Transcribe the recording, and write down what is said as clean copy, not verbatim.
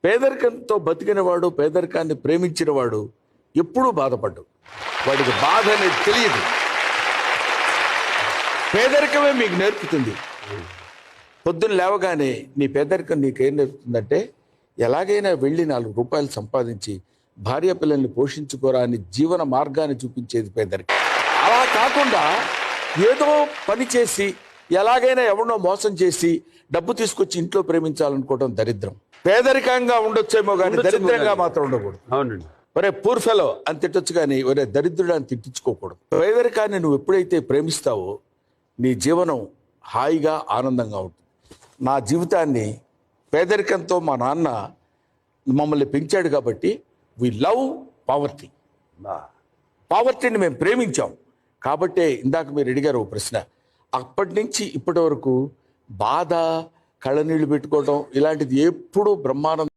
పేదరికంతో బతికినవాడు, పేదరికాన్ని ప్రేమించినవాడు ఎప్పుడూ బాధపడ్డు. వాడికి బాధ అనేది తెలియదు. పేదరికమే మీకు నేర్పుతుంది. పొద్దున్న లేవగానే నీ పేదరికం నీకేం నేర్పుతుందంటే, ఎలాగైనా వెళ్ళి 4 రూపాయలు సంపాదించి భార్య పిల్లల్ని పోషించుకోరా అని జీవన మార్గాన్ని చూపించేది పేదరికం. అలా కాకుండా ఏదో పని చేసి ఎలాగైనా ఎవరినో మోసం చేసి డబ్బు తీసుకొచ్చి ఇంట్లో ప్రేమించాలనుకోవడం దరిద్రం. పేదరికంగా ఉండొచ్చేమో కానీ దరిద్రంగా మాత్రం ఉండకూడదు. అవునండి. ఒరే పూర్ ఫెలో అని తిట్టొచ్చు కానీ ఒరే దరిద్రుడు అని తిట్టించుకోకూడదు. పేదరికాన్ని నువ్వు ఎప్పుడైతే ప్రేమిస్తావో నీ జీవనం హాయిగా ఆనందంగా ఉంటుంది. నా జీవితాన్ని పేదరికంతో మా నాన్న మమ్మల్ని పెంచాడు కాబట్టి వి లవ్ పావర్టీ. పావర్టీని మేము ప్రేమించాం కాబట్టే ఇందాక మీరు అడిగారు ఓ ప్రశ్న. అప్పటి నుంచి ఇప్పటి వరకు బాధ, కళ్ళనీళ్ళు పెట్టుకోవడం ఇలాంటిది ఎప్పుడూ బ్రహ్మానందం